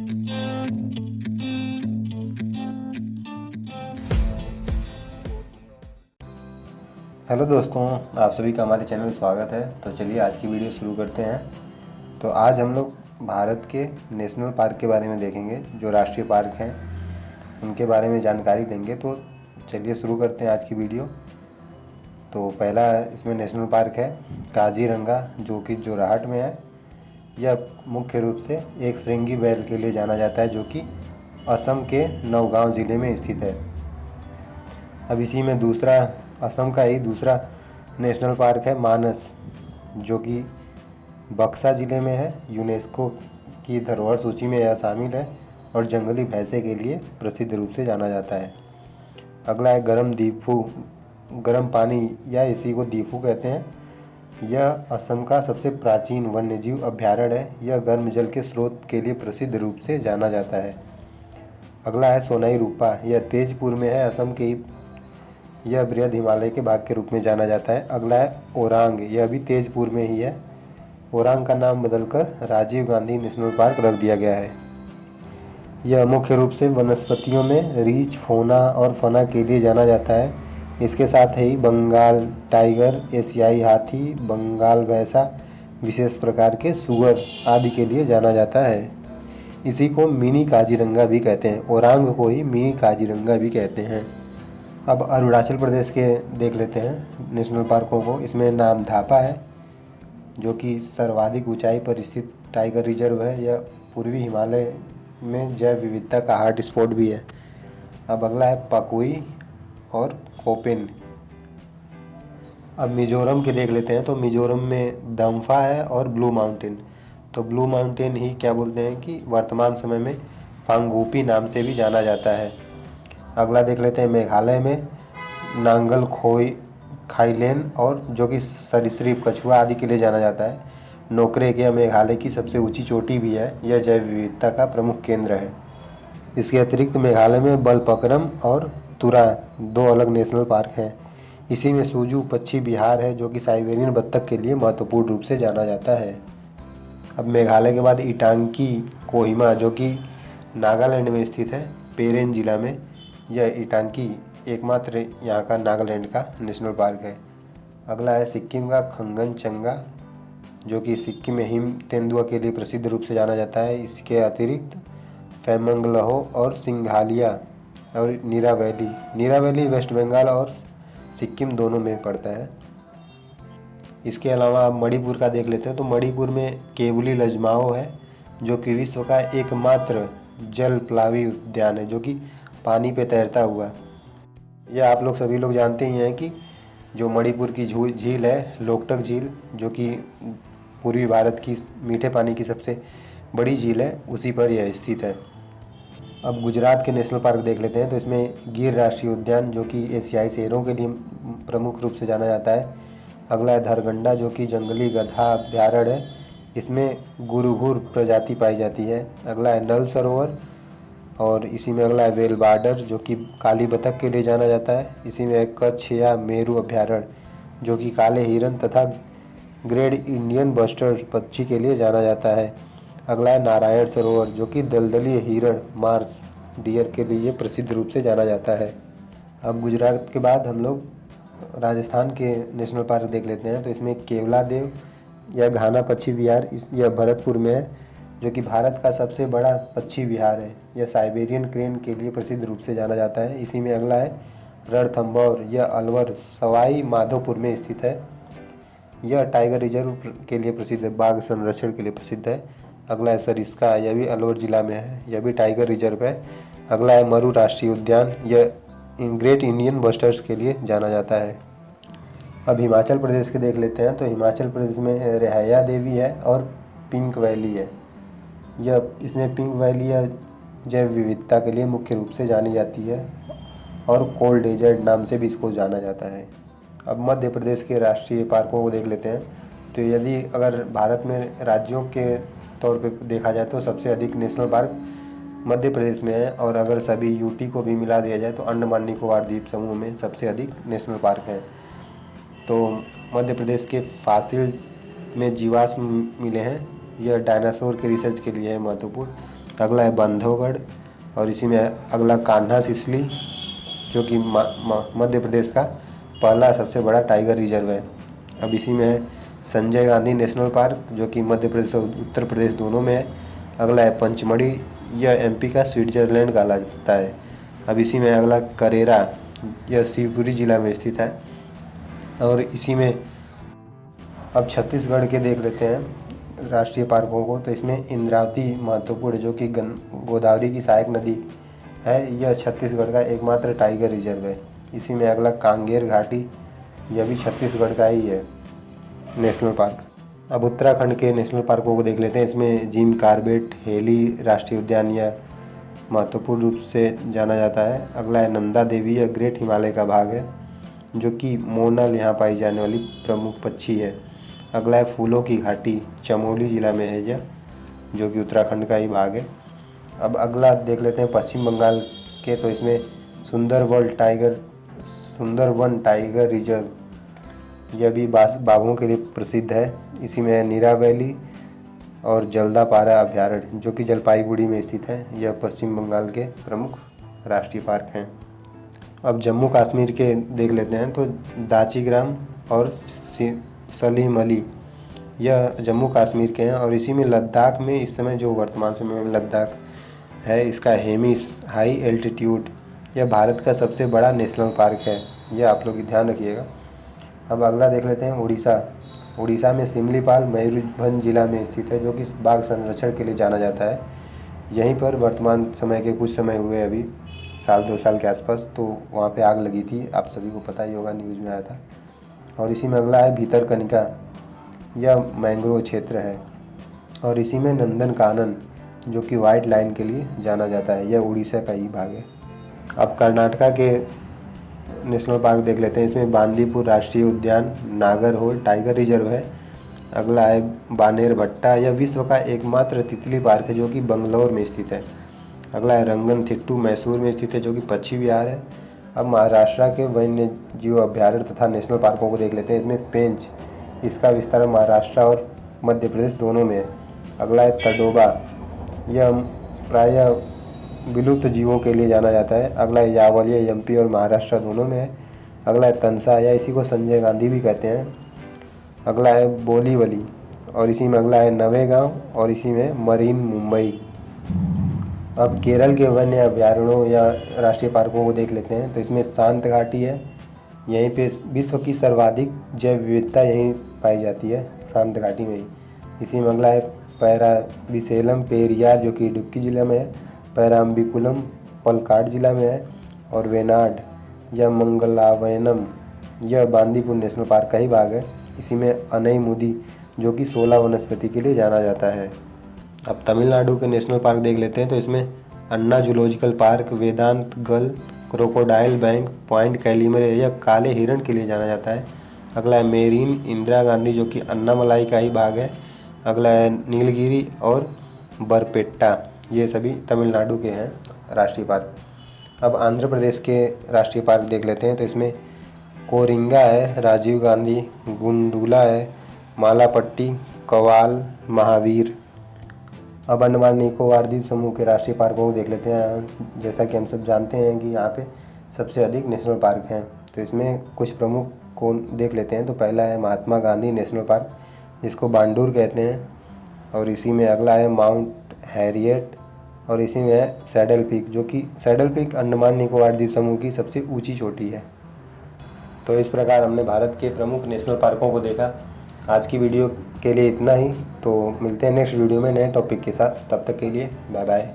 Hello दोस्तों, आप सभी का हमारे चैनल में स्वागत है। तो चलिए आज की वीडियो शुरू करते हैं। तो आज हम लोग भारत के नेशनल पार्क के बारे में देखेंगे, जो राष्ट्रीय पार्क हैं उनके बारे में जानकारी लेंगे। तो चलिए शुरू करते हैं आज की वीडियो। तो पहला इसमें नेशनल पार्क है काजीरंगा, जो कि जोरहाट में है। यह मुख्य रूप से एक श्रृंगी बैल के लिए जाना जाता है, जो कि असम के नौगांव ज़िले में स्थित है। अब इसी में दूसरा असम का ही दूसरा नेशनल पार्क है मानस, जो कि बक्सा ज़िले में है। यूनेस्को की धरोहर सूची में यह शामिल है और जंगली भैंसे के लिए प्रसिद्ध रूप से जाना जाता है। अगला है गर्म पानी, या इसी को दीफू कहते हैं। यह असम का सबसे प्राचीन वन्यजीव अभ्यारण्य है। यह गर्म जल के स्रोत के लिए प्रसिद्ध रूप से जाना जाता है। अगला है सोनाई रूपा, यह तेजपुर में है, असम के ही। यह बृहद हिमालय के भाग के रूप में जाना जाता है। अगला है ओरांग, यह भी तेजपुर में ही है। ओरांग का नाम बदलकर राजीव गांधी नेशनल पार्क रख दिया गया है। यह मुख्य रूप से वनस्पतियों में रीछ, फोना और फना के लिए जाना जाता है। इसके साथ ही बंगाल टाइगर, एशियाई हाथी, बंगाल भैंसा, विशेष प्रकार के सुअर आदि के लिए जाना जाता है। इसी को मिनी काजीरंगा भी कहते हैं। ओरांग को ही मिनी काजीरंगा भी कहते हैं। अब अरुणाचल प्रदेश के देख लेते हैं नेशनल पार्कों को। इसमें नामथापा है, जो कि सर्वाधिक ऊंचाई पर स्थित टाइगर रिजर्व है। यह पूर्वी हिमालय में जैव विविधता का हॉट स्पॉट भी है। अब अगला है पकुई और कोपेन। अब मिजोरम के देख लेते हैं। तो मिजोरम में दम्फा है और ब्लू माउंटेन। तो ब्लू माउंटेन ही क्या बोलते हैं कि वर्तमान समय में फांगूपी नाम से भी जाना जाता है। अगला देख लेते हैं मेघालय में नांगल खाइलेन, और जो कि सरीसृप कछुआ आदि के लिए जाना जाता है। नोकरेक, यह मेघालय की सबसे ऊंची चोटी भी है। यह जैव विविधता का प्रमुख केंद्र है। इसके अतिरिक्त मेघालय में बलपक्रम और तुरा दो अलग नेशनल पार्क हैं। इसी में सूजू पक्षी विहार है, जो कि साइबेरियन बत्तख के लिए महत्वपूर्ण रूप से जाना जाता है। अब मेघालय के बाद इटांकी कोहिमा, जो कि नागालैंड में स्थित है, पेरेन जिला में। यह इटांकी एकमात्र यहाँ का नागालैंड का नेशनल पार्क है। अगला है सिक्किम का खंगनचंगा, जो कि सिक्किम में हिम तेंदुआ के लिए प्रसिद्ध रूप से जाना जाता है। इसके अतिरिक्त फेमंगलहो और सिंघालिया और नीरा वैली वेस्ट बंगाल और सिक्किम दोनों में पड़ता है। इसके अलावा आप मणिपुर का देख लेते हैं। तो मणिपुर में केवुली लजमाओ है, जो कि विश्व का एकमात्र जल प्लावी उद्यान है, जो कि पानी पे तैरता हुआ। यह आप लोग सभी लोग जानते ही हैं कि जो मणिपुर की झील है लोकटक झील, जो कि पूर्वी भारत की मीठे पानी की सबसे बड़ी झील है, उसी पर यह स्थित है। अब गुजरात के नेशनल पार्क देख लेते हैं। तो इसमें गिर राष्ट्रीय उद्यान, जो कि एशियाई शेरों के लिए प्रमुख रूप से जाना जाता है। अगला है धरगंडा, जो कि जंगली गधा अभ्यारण्य है। इसमें गुरुघुर प्रजाति पाई जाती है। अगला है नल सरोवर, और इसी में अगला है वेल बार्डर, जो कि काली बतख के लिए जाना जाता है। इसी में एक कच्छ या मेरू अभ्यारण्य, जो कि काले हिरन तथा ग्रेट इंडियन बस्टर्ड पक्षी के लिए जाना जाता है। अगला है नारायण सरोवर, जो कि दलदली हिरण मार्स डियर के लिए प्रसिद्ध रूप से जाना जाता है। अब गुजरात के बाद हम लोग राजस्थान के नेशनल पार्क देख लेते हैं। तो इसमें केवलादेव या घाना पक्षी विहार यह भरतपुर में है, जो कि भारत का सबसे बड़ा पक्षी विहार है। यह साइबेरियन क्रेन के लिए प्रसिद्ध रूप से जाना जाता है। इसी में अगला है रणथंभौर, यह अलवर सवाई माधोपुर में स्थित है। यह टाइगर रिजर्व के लिए प्रसिद्ध है, बाघ संरक्षण के लिए प्रसिद्ध है। अगला है सरिस्का, यह भी अलवर जिला में है, यह भी टाइगर रिजर्व है। अगला है मरु राष्ट्रीय उद्यान, यह ग्रेट इंडियन बस्टर्स के लिए जाना जाता है। अब हिमाचल प्रदेश के देख लेते हैं। तो हिमाचल प्रदेश में रिहाया देवी है और पिंक वैली है। इसमें पिंक वैली या जैव विविधता के लिए मुख्य रूप से जानी जाती है, और कोल्ड डेजर्ट नाम से भी इसको जाना जाता है। अब मध्य प्रदेश के राष्ट्रीय पार्कों को देख लेते हैं। तो यदि अगर भारत में राज्यों के तौर पे देखा जाए तो सबसे अधिक नेशनल पार्क मध्य प्रदेश में है, और अगर सभी यूटी को भी मिला दिया जाए तो अंडमान निकोबार द्वीप समूह में सबसे अधिक नेशनल पार्क हैं। तो मध्य प्रदेश के फासिल में जीवाश्म मिले हैं। यह डायनासोर के रिसर्च के लिए है महत्वपूर्ण। अगला है बांधवगढ़, और इसी में अगला कान्हा सिसली जो कि मध्य प्रदेश का पहला सबसे बड़ा टाइगर रिजर्व है। अब इसी में है संजय गांधी नेशनल पार्क जो कि मध्य प्रदेश और उत्तर प्रदेश दोनों में है। अगला है पंचमढ़ी, यह एमपी का स्विट्जरलैंड कहा जाता है। अब इसी में अगला करेरा, यह शिवपुरी जिला में स्थित है। और इसी में अब छत्तीसगढ़ के देख लेते हैं राष्ट्रीय पार्कों को। तो इसमें इंद्रावती महत्वपूर्ण जो कि गोदावरी की सहायक नदी है, यह छत्तीसगढ़ का एकमात्र टाइगर रिजर्व है। इसी में अगला कांगेर घाटी, यह भी छत्तीसगढ़ का ही है नेशनल पार्क। अब उत्तराखंड के नेशनल पार्कों को देख लेते हैं। इसमें जिम कॉर्बेट हेली राष्ट्रीय उद्यान यह महत्वपूर्ण रूप से जाना जाता है। अगला है नंदा देवी, यह ग्रेट हिमालय का भाग है जो कि मोनल यहाँ पाई जाने वाली प्रमुख पक्षी है। अगला है फूलों की घाटी, चमोली जिला में है यह, जो कि उत्तराखंड का ही भाग है। अब अगला देख लेते हैं पश्चिम बंगाल के। तो इसमें सुंदरवन टाइगर रिजर्व, यह भी बाघों के लिए प्रसिद्ध है। इसी में है नीरा वैली और जल्दापारा अभयारण्य जो कि जलपाईगुड़ी में स्थित है। यह पश्चिम बंगाल के प्रमुख राष्ट्रीय पार्क हैं। अब जम्मू कश्मीर के देख लेते हैं। तो दाचीग्राम और सलीमली, यह जम्मू कश्मीर के हैं। और इसी में लद्दाख में इस समय जो वर्तमान समय में लद्दाख है, इसका हेमिस हाई एल्टीट्यूड, यह भारत का सबसे बड़ा नेशनल पार्क है। यह आप लोग ध्यान रखिएगा। अब अगला देख लेते हैं उड़ीसा में सिमलीपाल मयूरभंज जिला में स्थित है जो कि बाघ संरक्षण के लिए जाना जाता है। यहीं पर वर्तमान समय के कुछ समय हुए अभी 1-2 साल के आसपास, तो वहाँ पे आग लगी थी, आप सभी को पता ही होगा, न्यूज़ में आया था। और इसी में अगला है भीतरकनिका, यह मैंग्रोव क्षेत्र है। और इसी में नंदनकानन जो कि वाइट लाइन के लिए जाना जाता है, यह उड़ीसा का ही भाग है। अब कर्नाटका के नेशनल पार्क देख लेते हैं। इसमें बांदीपुर राष्ट्रीय उद्यान नागरहोल टाइगर रिजर्व है। अगला है बानेरभट्टा, यह विश्व का एकमात्र तितली पार्क है जो कि बंगलौर में स्थित है। अगला है रंगनथिट्टू, मैसूर में स्थित है जो कि पश्चिमी बिहार है। अब महाराष्ट्र के वन्य जीव अभ्यारण्य तथा नेशनल पार्कों को देख लेते हैं। इसमें पेंच, इसका विस्तार महाराष्ट्र और मध्य प्रदेश दोनों में है। अगला है तडोबा, यह प्रायः विलुप्त जीवों के लिए जाना जाता है। अगला है यावल, यह एमपी और महाराष्ट्र दोनों में है। अगला है तंसा, या इसी को संजय गांधी भी कहते हैं। अगला है बोलीवली, और इसी में अगला है नवेगांव, और इसी में मरीन मुंबई। अब केरल के वन्य अभ्यारण्यों या राष्ट्रीय पार्कों को देख लेते हैं। तो इसमें शांत घाटी है, यहीं पे विश्व की सर्वाधिक जैव विविधता यहीं पाई जाती है, शांत घाटी में ही। इसी में अगला है पैराविसेलम पेरियार जो कि इडुक्की जिला में है। पैराम्बिकुलम पलक्काड जिला में है। और वेनाड या मंगलावयनम, यह बांदीपुर नेशनल पार्क का ही भाग है। इसी में अनईमुदी जो कि 16 वनस्पति के लिए जाना जाता है। अब तमिलनाडु के नेशनल पार्क देख लेते हैं। तो इसमें अन्ना जूलॉजिकल पार्क, वेदांत गल, क्रोकोडाइल बैंक, पॉइंट कैलिमरे, यह काले हिरण के लिए जाना जाता है। अगला है मेरीन इंदिरा गांधी जो कि अन्नामलाई का ही भाग है। अगला है नीलगिरी और बरपेट्टा, ये सभी तमिलनाडु के हैं राष्ट्रीय पार्क। अब आंध्र प्रदेश के राष्ट्रीय पार्क देख लेते हैं। तो इसमें कोरिंगा है, राजीव गांधी, गुंडूला है, मालापट्टी, कवाल, महावीर। अब अंडमान निकोबार द्वीप समूह के राष्ट्रीय पार्कों को देख लेते हैं। जैसा कि हम सब जानते हैं कि यहाँ पे सबसे अधिक नेशनल पार्क हैं, तो इसमें कुछ प्रमुख को देख लेते हैं। तो पहला है महात्मा गांधी नेशनल पार्क, जिसको बांडूर कहते हैं। और इसी में अगला है माउंट हैरियट, और इसी में है सैडल पीक, जो कि सैडल पीक अंडमान निकोबार द्वीप समूह की सबसे ऊंची चोटी है। तो इस प्रकार हमने भारत के प्रमुख नेशनल पार्कों को देखा। आज की वीडियो के लिए इतना ही। तो मिलते हैं नेक्स्ट वीडियो में नए टॉपिक के साथ। तब तक के लिए बाय बाय।